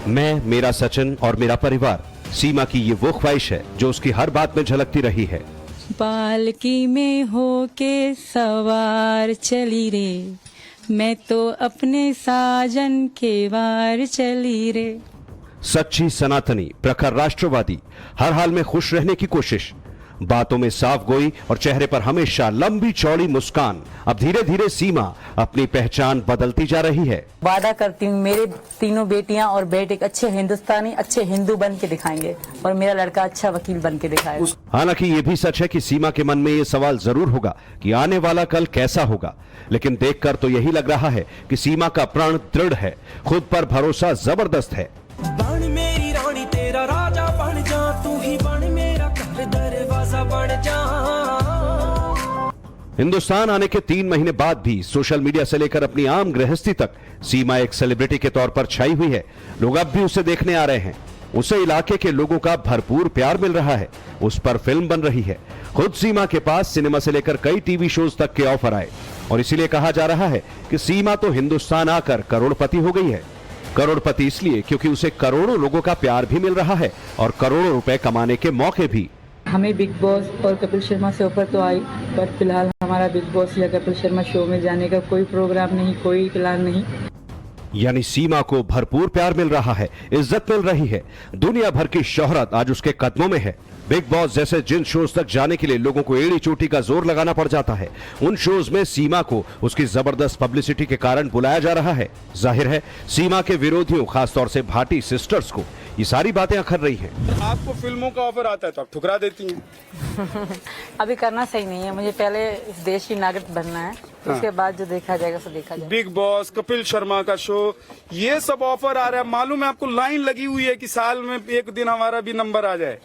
मैं, मेरा सचिन और मेरा परिवार, सीमा की ये वो ख्वाहिश है जो उसकी हर बात में झलकती रही है। पालकी में होके सवार चली रे, मैं तो अपने साजन के वार चली रे। सच्ची सनातनी, प्रखर राष्ट्रवादी, हर हाल में खुश रहने की कोशिश, बातों में साफ गोई और चेहरे पर हमेशा लंबी चौड़ी मुस्कान। अब धीरे धीरे सीमा अपनी पहचान बदलती जा रही है। वादा करती हूँ मेरे तीनों बेटियां और बेटे एक अच्छे हिंदुस्तानी, अच्छे हिंदू बन के दिखाएंगे और मेरा लड़का अच्छा वकील बन के दिखाएगा। हालांकि ये भी सच है कि सीमा के मन में ये सवाल जरूर होगा कि आने वाला कल कैसा होगा, लेकिन देखकर तो यही लग रहा है कि सीमा का प्रण दृढ़ है, खुद पर भरोसा जबरदस्त है। बन मेरी रानी तेरा राजा बन जा, तू ही बन मेरा घर दरवाजा बन जा। हिंदुस्तान आने के 3 महीने बाद भी सोशल मीडिया से लेकर अपनी आम गृहस्थी तक सीमा एक सेलिब्रिटी के तौर पर छाई हुई है। लोग अब भी उसे देखने आ रहे हैं। उसे इलाके के लोगों का भरपूर प्यार मिल रहा है। उस पर फिल्म बन रही है। खुद सीमा के पास सिनेमा से लेकर कई टीवी शोज तक के ऑफर आए और इसीलिए कहा जा रहा है कि सीमा तो हिंदुस्तान आकर करोड़पति हो गई है। करोड़पति इसलिए क्योंकि उसे करोड़ों लोगों का प्यार भी मिल रहा है और करोड़ों रुपए कमाने के मौके भी। हमें बिग बॉस और कपिल शर्मा से ऑफर तो आई, पर फिलहाल हमारा बिग बॉस या कपिल शर्मा शो में जाने का कोई प्रोग्राम नहीं, कोई प्लान नहीं। यानी सीमा को भरपूर प्यार मिल रहा है, इज्जत मिल रही है। दुनिया भर की शोहरत आज उसके कदमों में है। बिग बॉस जैसे जिन शोज तक जाने के लिए लोगों को एड़ी चोटी का जोर लगाना पड़ जाता है, उन शोज में सीमा को उसकी जबरदस्त पब्लिसिटी के कारण बुलाया जा रहा है। जाहिर है सीमा के विरोधियों, खासतौर से भाटी सिस्टर्स को ये सारी बातें अखर रही हैं। आपको फिल्मों का ऑफर आता है तो आप ठुकरा देती हैं। अभी करना सही नहीं है, मुझे पहले इस देश की नागरिक बनना है, उसके बाद जो देखा जाएगा सो देखा जाएगा। बिग बॉस, कपिल शर्मा का शो, ये सब ऑफर आ रहा है। मालूम है आपको, लाइन लगी हुई है कि साल में एक दिन हमारा भी नंबर आ जाए।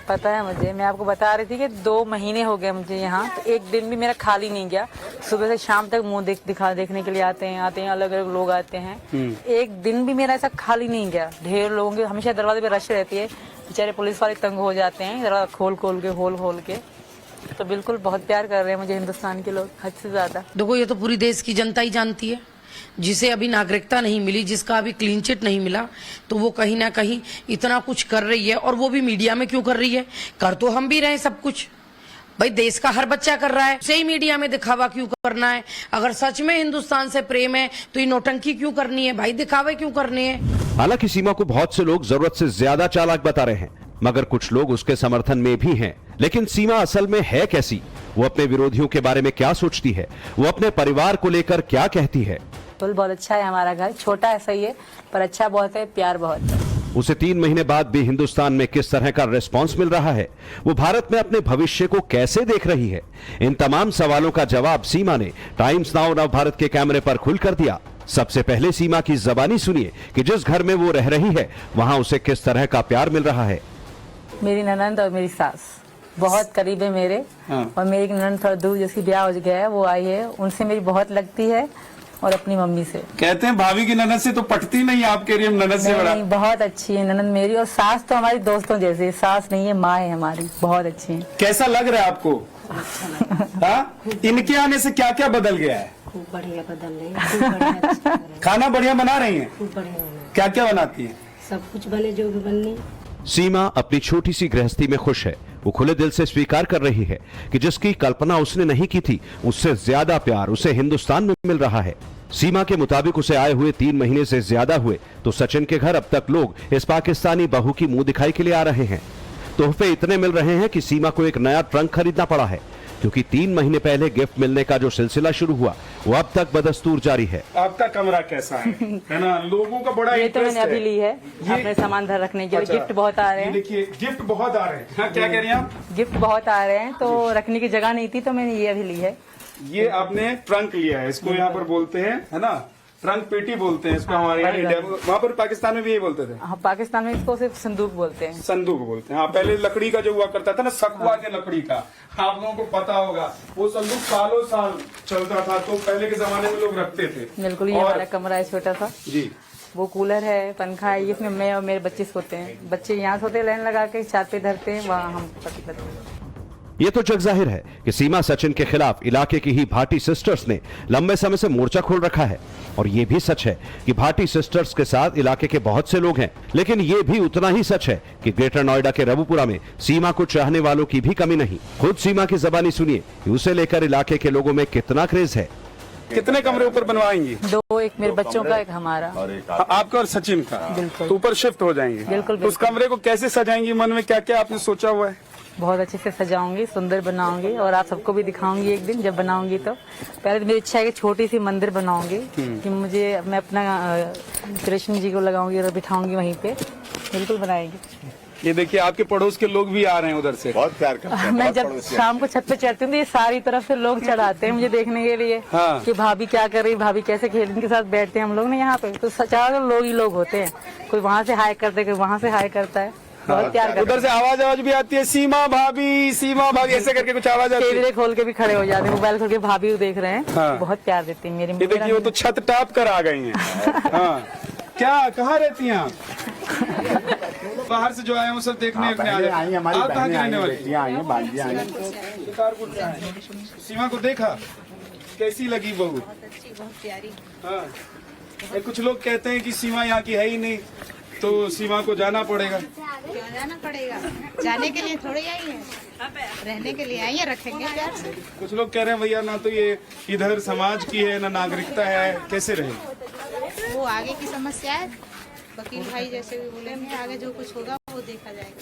पता है मुझे, मैं आपको बता रही थी कि 2 महीने हो गए मुझे यहाँ, तो एक दिन भी मेरा खाली नहीं गया। सुबह से शाम तक मुंह देखने के लिए आते हैं अलग अलग लोग आते हैं। एक दिन भी मेरा ऐसा खाली नहीं गया। ढेर लोगों के हमेशा दरवाजे पे रश रहती है, बेचारे पुलिस वाले तंग हो जाते हैं दरवाजा खोल के। तो बिल्कुल बहुत प्यार कर रहे हैं मुझे हिंदुस्तान के लोग, हद से ज्यादा। देखो, ये तो पूरी देश की जनता ही जानती है। जिसे अभी नागरिकता नहीं मिली, जिसका अभी क्लीन चिट नहीं मिला, तो वो कहीं ना कहीं इतना कुछ कर रही है। और वो भी मीडिया में क्यों कर रही है? कर तो हम भी रहे हैं सब कुछ, भाई देश का हर बच्चा कर रहा है, उसे ही मीडिया में दिखावा क्यों करना है? अगर सच में हिंदुस्तान से प्रेम है तो ये नौटंकी क्यों करनी है भाई? दिखावे क्यों करने हैं? हालांकि सीमा को बहुत से लोग जरूरत से ज्यादा चालाक बता रहे हैं, मगर कुछ लोग उसके समर्थन में भी हैं। लेकिन सीमा असल में है कैसी? वो अपने विरोधियों के बारे में क्या सोचती है? वो अपने परिवार को लेकर क्या कहती है? बहुत अच्छा है हमारा घर, छोटा ऐसा ही है पर अच्छा बहुत है, प्यार बहुत है। उसे 3 महीने बाद भी हिंदुस्तान में किस तरह का रिस्पांस मिल रहा है? वो भारत में अपने भविष्य को कैसे देख रही है? इन तमाम सवालों का जवाब सीमा ने टाइम्स नाउ नव भारत के कैमरे पर खुलकर दिया। सबसे पहले सीमा की जबानी सुनिए कि जिस घर में वो रह रही है वहां उसे किस तरह का प्यार मिल रहा है। मेरी ननंद और मेरी सास बहुत करीब है मेरे। और मेरी ननंद थोड़ा दूर, जिसकी ब्याह हो गया है, वो आई है, उनसे मेरी बहुत लगती है। और अपनी मम्मी से। कहते हैं भाभी की ननद से तो पटती नहीं, आप कह रही है ननद से बड़ा। नहीं, बहुत अच्छी है ननद मेरी। और सास तो हमारी दोस्तों जैसी, सास नहीं है माँ है हमारी, बहुत अच्छी है। कैसा लग रहा है आपको? इनके आने से क्या क्या बदल गया है? खूब बढ़िया बदल रही है। खाना बढ़िया बना रही हैं? खूब बढ़िया, क्या क्या बनाती हैं? सब कुछ बने जो भी बननी। सीमा अपनी छोटी सी गृहस्थी में खुश है। वो खुले दिल से स्वीकार कर रही है कि जिसकी कल्पना उसने नहीं की थी, उससे ज्यादा प्यार उसे हिंदुस्तान में मिल रहा है। सीमा के मुताबिक उसे आए हुए 3 महीने से ज्यादा हुए तो सचिन के घर अब तक लोग इस पाकिस्तानी बहू की मुंह दिखाई के लिए आ रहे हैं। तोहफे इतने मिल रहे हैं कि सीमा को एक नया ट्रंक खरीदना पड़ा है, क्योंकि 3 महीने पहले गिफ्ट मिलने का जो सिलसिला शुरू हुआ वो अब तक बदस्तूर जारी है। आपका कमरा कैसा है ना? लोगों का बड़ा ये तो मैंने अभी ली है अपने सामान धर रखने के लिए। अच्छा, गिफ्ट बहुत आ रहे हैं। देखिए गिफ्ट बहुत आ रहे हैं। हाँ, क्या कह रही हैं आप? गिफ्ट बहुत आ रहे हैं, तो रखने की जगह नहीं थी तो मैंने ये अभी ली है। ये आपने ट्रंक लिया है, इसको यहाँ पर बोलते हैं, है ना, ट्रंक पेटी बोलते हैं इसको। हमारे यहाँ इंडिया में, वहाँ पर पाकिस्तान में भी यही बोलते थे। हाँ, पाकिस्तान में इसको सिर्फ संदूक बोलते हैं। संदूक बोलते हैं। हाँ, पहले लकड़ी का जो हुआ करता था ना, सखुआ के लकड़ी का, आप लोगों को पता होगा, वो संदूक सालों साल चलता था, तो पहले के जमाने में लोग रखते थे। बिल्कुल, ये हमारा कमरा है छोटा सा जी। वो कूलर है, पंखा है, इसमें मैं और मेरे बच्चे सोते हैं। बच्चे यहाँ सोते, लाइन लगा के छत पे धरते हैं, वहाँ हम पति करते हैं। ये तो जग जाहिर है कि सीमा सचिन के खिलाफ इलाके की ही भाटी सिस्टर्स ने लंबे समय से मोर्चा खोल रखा है। और ये भी सच है कि भाटी सिस्टर्स के साथ इलाके के बहुत से लोग हैं, लेकिन ये भी उतना ही सच है कि ग्रेटर नोएडा के रबुपुरा में सीमा को चाहने वालों की भी कमी नहीं। खुद सीमा की जबानी सुनिए कि उसे लेकर इलाके के लोगों में कितना क्रेज है। कितने कमरे ऊपर बनवाएंगी? 2, एक मेरे बच्चों का, एक हमारा। आपका और सचिन का? बिल्कुल। तो ऊपर शिफ्ट हो जाएंगे? बिल्कुल, तो उस कमरे को कैसे सजाएंगी? मन में क्या क्या आपने सोचा हुआ है? बहुत अच्छे से सजाऊंगी, सुंदर बनाऊंगी और आप सबको भी दिखाऊंगी एक दिन जब बनाऊंगी। तो पहले तो मेरी इच्छा है कि छोटी सी मंदिर बनाऊंगी कि मैं अपना कृष्ण जी को लगाऊंगी और बिठाऊंगी वहीं पे। बिल्कुल बनाएंगे। ये देखिए आपके पड़ोस के लोग भी आ रहे हैं उधर से। बहुत प्यार करते हैं। मैं जब शाम को छत पे चढ़ती हूँ तो ये सारी तरफ से लोग चढ़ाते हैं मुझे देखने के लिए। हाँ। कि भाभी क्या कर रही, भाभी कैसे खेल, इनके साथ बैठते हैं हम लोग ना यहाँ पे। तो चारों लोग ही लोग होते हैं, कोई वहाँ से हाय करते, कोई वहाँ से हाय करता है। बहुत प्यार करते उधर से आवाज भी आती है, सीमा भाभी ऐसे करके कुछ आवाज आती है। कैमरे खोल के भी खड़े हो जाते हैं, मोबाइल खोल के भाभी को देख रहे हैं। हाँ। बहुत प्यार देती है मेरी। ये देखिए वो तो छत टाप कर आ गई हैं। हाँ। क्या कहाँ रहती हैं आप? बाहर से जो आए हैं वो सब देखने अपने आ आई हमारी आप कहाँ के रहने वाले? बेटियां आई हैं, भांजियां आई हैं। शिकारपुर से आए हैं। सीमा को देखा, कैसी लगी बहू? बहुत प्यारी। हाँ। ये कुछ लोग कहते हैं कि सीमा यहाँ की है ही नहीं, तो सीमा को जाना पड़ेगा। क्यों जाना पड़ेगा? जाने के लिए थोड़ी आई है, रहने के लिए आई है, रखेंगे प्यार से। कुछ लोग कह रहे हैं भैया ना तो ये इधर समाज की है ना नागरिकता है, कैसे रहे? वो आगे की समस्या है, वकील भाई जैसे भी बोलेंगे, आगे जो कुछ होगा वो देखा जाएगा।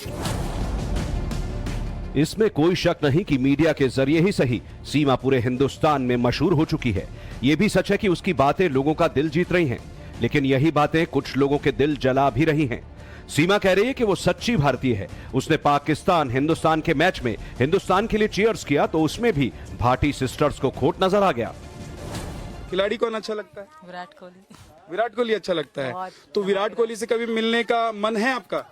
इसमें कोई शक नहीं कि मीडिया के जरिए ही सही सीमा पूरे हिंदुस्तान में मशहूर हो चुकी है। ये भी सच है कि उसकी बातें लोगों का दिल जीत रही हैं, लेकिन यही बातें कुछ लोगों के दिल जला भी रही हैं। सीमा कह रही है कि वो सच्ची भारतीय है। उसने पाकिस्तान हिंदुस्तान के मैच में हिंदुस्तान के लिए चीयर्स किया तो उसमें भी भाटी सिस्टर्स को खोट नजर आ गया। खिलाड़ी कौन अच्छा लगता है? विराट कोहली। विराट कोहली अच्छा लगता है। तो विराट कोहली से कभी मिलने का मन है आपका?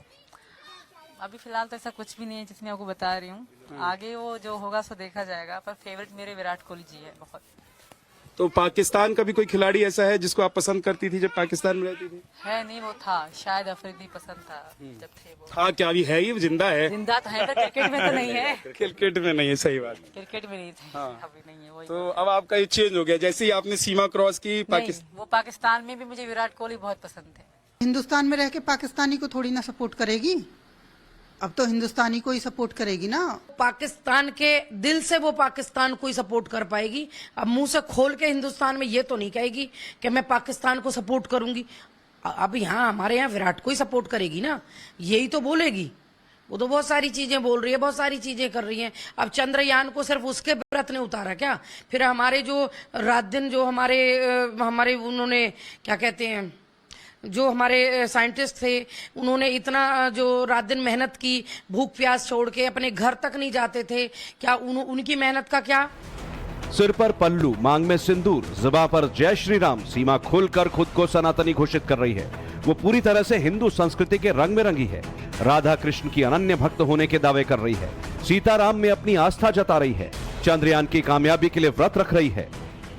अभी फिलहाल तो ऐसा कुछ भी नहीं है जिसमें आपको बता रही हूँ। आगे वो जो होगा सो देखा जाएगा, पर फेवरेट मेरे विराट कोहली जी है बहुत। तो पाकिस्तान का भी कोई खिलाड़ी ऐसा है जिसको आप पसंद करती थी जब पाकिस्तान में रहती थी? है नहीं, वो था शायद अफरीदी पसंद था जब थे वो। हाँ, क्या अभी है? ये जिंदा है? जिंदा तो है, पर क्रिकेट में तो नहीं है। क्रिकेट में नहीं है, सही बात। क्रिकेट में नहीं थे। हाँ। अभी नहीं है वही। तो अब आपका ये चेंज हो गया, जैसे ही आपने सीमा क्रॉस की पाकिस्तान। वो पाकिस्तान में भी मुझे विराट कोहली बहुत पसंद थे। हिंदुस्तान में रह के पाकिस्तानी को थोड़ी ना सपोर्ट करेगी, अब तो हिंदुस्तानी को ही सपोर्ट करेगी ना। पाकिस्तान के दिल से वो पाकिस्तान को ही सपोर्ट कर पाएगी। अब मुंह से खोल के हिंदुस्तान में ये तो नहीं कहेगी कि मैं पाकिस्तान को सपोर्ट करूंगी। अब यहाँ हमारे यहाँ विराट को ही सपोर्ट करेगी ना, यही तो बोलेगी। वो तो बहुत सारी चीजें बोल रही है, बहुत सारी चीजें कर रही हैं। अब चंद्रयान को सिर्फ उसके व्रत ने उतारा क्या? फिर हमारे जो रात दिन जो हमारे उन्होंने क्या कहते हैं, जो हमारे साइंटिस्ट थे, उन्होंने इतना जो रात दिन मेहनत की, भूख प्यास छोड़ के अपने घर तक नहीं जाते थे क्या? उनकी मेहनत का क्या? सिर पर पल्लू, मांग में सिंदूर, जुबां पर जय श्री राम, सीमा खुलकर खुद को सनातनी घोषित कर रही है। वो पूरी तरह से हिंदू संस्कृति के रंग में रंगी है। राधा कृष्ण की अनन्य भक्त होने के दावे कर रही है। सीताराम में अपनी आस्था जता रही है। चंद्रयान की कामयाबी के लिए व्रत रख रही है।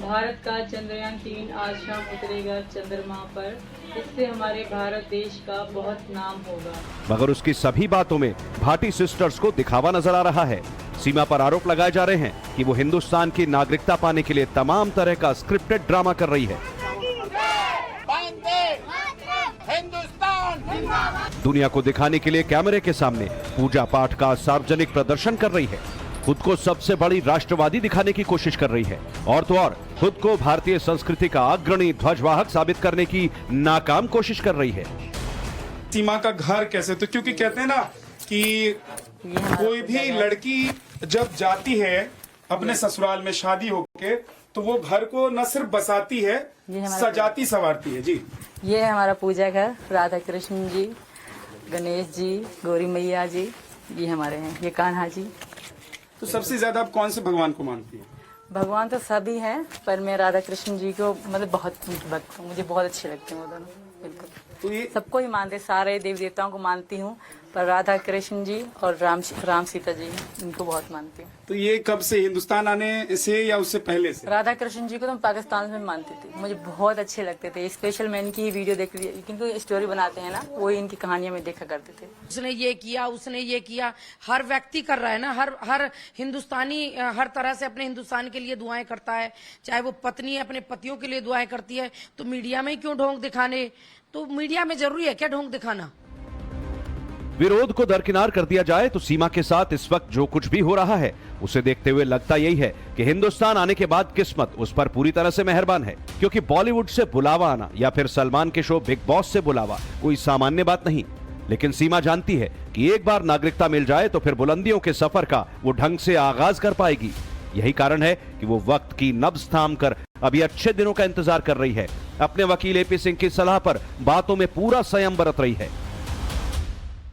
भारत का चंद्रयान 3 आज शाम उतरेगा चंद्रमा पर। इससे हमारे भारत देश का बहुत नाम होगा। मगर उसकी सभी बातों में भाटी सिस्टर्स को दिखावा नजर आ रहा है। सीमा पर आरोप लगाए जा रहे हैं कि वो हिंदुस्तान की नागरिकता पाने के लिए तमाम तरह का स्क्रिप्टेड ड्रामा कर रही है। दुनिया को दिखाने के लिए कैमरे के सामने पूजा पाठ का सार्वजनिक प्रदर्शन कर रही है। खुद को सबसे बड़ी राष्ट्रवादी दिखाने की कोशिश कर रही है और तो और खुद को भारतीय संस्कृति का अग्रणी ध्वजवाहक साबित करने की नाकाम कोशिश कर रही है। सीमा का घर कैसे? तो क्योंकि कहते हैं ना कि कोई भी लड़की जब जाती है अपने ससुराल में शादी होके, तो वो घर को न सिर्फ बसाती है, सजाती संवारती है। जी, ये है हमारा पूजा घर। राधा कृष्ण जी, गणेश जी, गौरी मैया जी, ये हमारे हैं। ये कान्हा जी। तो सबसे ज्यादा आप कौन से भगवान को मानती हैं? भगवान तो सभी हैं, पर मैं राधा कृष्ण जी को मतलब बहुत भक्त हूँ। मुझे बहुत अच्छे लगते हैं वो दोनों। बिल्कुल। तो ये सबको ही मानते, सारे देवी देवताओं को मानती हूँ, पर राधा कृष्ण जी और राम सीता जी इनको बहुत मानती हूँ। तो ये कब से, हिंदुस्तान आने से या उससे पहले से? राधा कृष्ण जी को तो मैं पाकिस्तान में मानती थी, मुझे बहुत अच्छे लगते थे। स्पेशल मैं इनकी ही वीडियो देखती थी, क्योंकि स्टोरी बनाते हैं ना, वही इनकी कहानियां में देखा करते थे। उसने ये किया, उसने ये किया, हर व्यक्ति कर रहा है ना, हर हिंदुस्तानी हर तरह से अपने हिंदुस्तान के लिए दुआएं करता है। चाहे वो पत्नी अपने पतियों के लिए दुआएं करती है, तो मीडिया में क्यों ढोंग दिखाने? तो मीडिया में जरूरी है क्या ढोंग दिखाना? विरोध को दरकिनार कर दिया जाए तो सीमा के साथ इस वक्त जो कुछ भी हो रहा है उसे देखते हुए लगता यही है कि हिंदुस्तान आने के बाद किस्मत उस पर पूरी तरह से मेहरबान है, क्योंकि बॉलीवुड से बुलावा आना या फिर सलमान के शो बिग बॉस से बुलावा कोई सामान्य बात नहीं। लेकिन सीमा जानती है कि एक बार नागरिकता मिल जाए तो फिर बुलंदियों के सफर का वो ढंग से आगाज कर पाएगी। यही कारण है कि वो वक्त की नब्ज थाम कर अभी अच्छे दिनों का इंतजार कर रही है। अपने वकील एपी सिंह की सलाह पर बातों में पूरा संयम बरत रही है।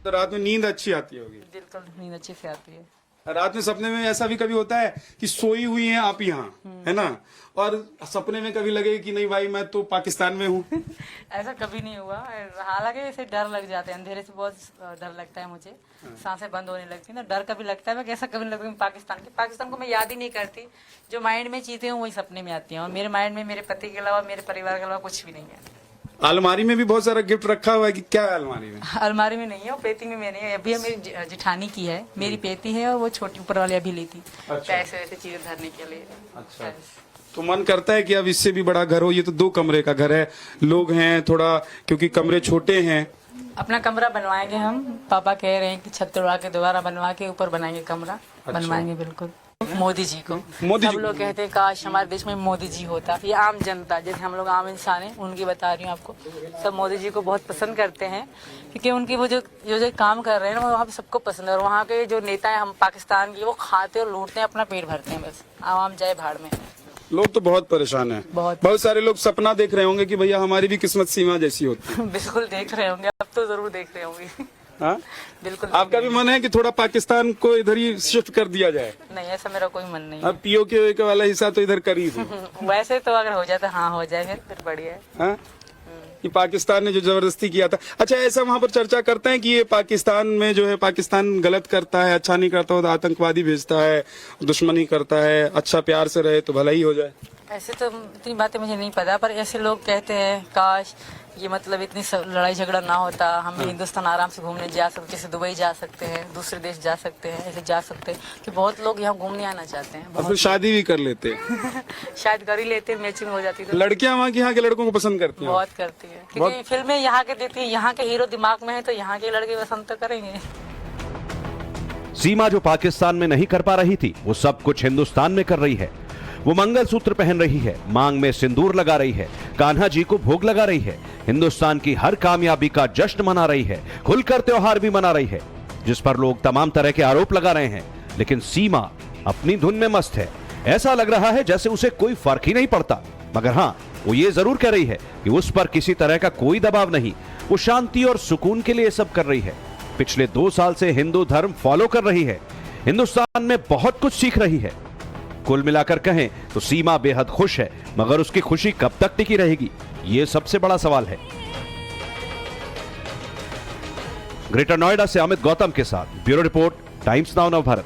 तो रात में नींद अच्छी आती होगी? बिल्कुल नींद अच्छे से आती है। रात में सपने में ऐसा भी कभी होता है कि सोई हुई हैं आप यहाँ, है ना, और सपने में कभी लगे कि नहीं भाई मैं तो पाकिस्तान में हूँ? ऐसा कभी नहीं हुआ, हालांकि ऐसे डर लग जाते हैं, अंधेरे से बहुत डर लगता है मुझे, सांसें बंद होने लगती है ना, डर कभी लगता है। मैं कैसा कभी लगता है पाकिस्तान को मैं याद ही नहीं करती, जो माइंड में चीजें हूँ वही सपने में आती हैं, और मेरे माइंड में मेरे पति के अलावा, मेरे परिवार के अलावा कुछ भी नहीं है। अलमारी में भी बहुत सारा गिफ्ट रखा हुआ है कि क्या है अलमारी में? अलमारी में नहीं है, वो पेटी में मेरी है, अभी मेरी जेठानी की है, मेरी पेटी है, और वो छोटी ऊपर वाली अभी ली थी। अच्छा। पैसे वैसे चीजें धरने के लिए। अच्छा। तो मन करता है कि अब इससे भी बड़ा घर हो? ये तो 2 कमरे का घर है, लोग हैं थोड़ा, क्योंकि कमरे छोटे हैं। अपना कमरा बनवाएंगे हम, पापा कह रहे हैं कि छत तोड़वा के दोबारा बनवा के ऊपर बनाएंगे कमरा। अच्छा। बनवाएंगे बिल्कुल। मोदी जी को सब लोग कहते हैं काश हमारे देश में मोदी जी होता। ये आम जनता, जैसे हम लोग आम इंसान हैं, उनकी बता रही हूँ आपको, सब मोदी जी को बहुत पसंद करते हैं, क्योंकि उनकी वो जो काम कर रहे हैं ना, वहाँ पे सबको पसंद है। और वहाँ के जो नेता है हम पाकिस्तान के, वो खाते और लूटते हैं, अपना पेट भरते हैं, बस आवाम जाए भाड़ में। लोग तो बहुत परेशान हैं, बहुत सारे लोग सपना देख रहे होंगे कि भैया हमारी भी किस्मत सीमा जैसी होती। बिल्कुल देख रहे होंगे, अब तो जरूर देख रहे होंगे। हाँ? बिल्कुल। आपका भी मन है कि थोड़ा पाकिस्तान को इधर ही शिफ्ट कर दिया जाए? नहीं, ऐसा मेरा कोई मन नहीं है। अब पीओके वाला हिस्सा तो इधर कर ही दो। वैसे तो अगर हो जाए तो हाँ हो जाए, फिर बढ़िया है। हाँ? कि पाकिस्तान ने जो जबरदस्ती किया था। अच्छा, ऐसा वहाँ पर चर्चा करते हैं कि ये पाकिस्तान में जो है, पाकिस्तान गलत करता है, अच्छा नहीं करता, तो आतंकवादी भेजता है, दुश्मनी करता है, अच्छा प्यार से रहे तो भला ही हो जाए। ऐसे तो इतनी बातें मुझे नहीं पता, पर ऐसे लोग कहते हैं काश ये मतलब इतनी लड़ाई झगड़ा ना होता, हम भी हिंदुस्तान आराम से घूमने जा सकते, जैसे दुबई जा सकते हैं, दूसरे देश जा सकते हैं, ऐसे जा सकते हैं, कि बहुत लोग यहाँ घूमने आना चाहते हैं। और फिर शादी भी कर लेते हैं। शायद कर ही लेते, मैचिंग हो जाती है। लड़कियां वहाँ के यहाँ के लड़कों को पसंद करती हैं? बहुत करती है, क्योंकि फिल्में यहाँ के देती है, यहाँ के हीरो दिमाग में है, तो यहाँ के लड़के पसंद तो करेंगे। सीमा जो पाकिस्तान में नहीं कर पा रही थी, वो सब कुछ हिंदुस्तान में कर रही है। वो मंगलसूत्र पहन रही है, मांग में सिंदूर लगा रही है, कान्हा जी को भोग लगा रही है, हिंदुस्तान की हर कामयाबी का जश्न मना रही है, खुलकर त्योहार भी मना रही है, जिस पर लोग तमाम तरह के आरोप लगा रहे हैं। लेकिन सीमा अपनी धुन में मस्त है, ऐसा लग रहा है जैसे उसे कोई फर्क ही नहीं पड़ता। मगर हाँ, वो ये जरूर कह रही है कि उस पर किसी तरह का कोई दबाव नहीं, वो शांति और सुकून के लिए सब कर रही है। पिछले 2 साल से हिंदू धर्म फॉलो कर रही है, हिंदुस्तान में बहुत कुछ सीख रही है। कुल मिलाकर कहें तो सीमा बेहद खुश है, मगर उसकी खुशी कब तक टिकी रहेगी, ये सबसे बड़ा सवाल है। ग्रेटर नोएडा से अमित गौतम के साथ bureau report, times now Navbharat.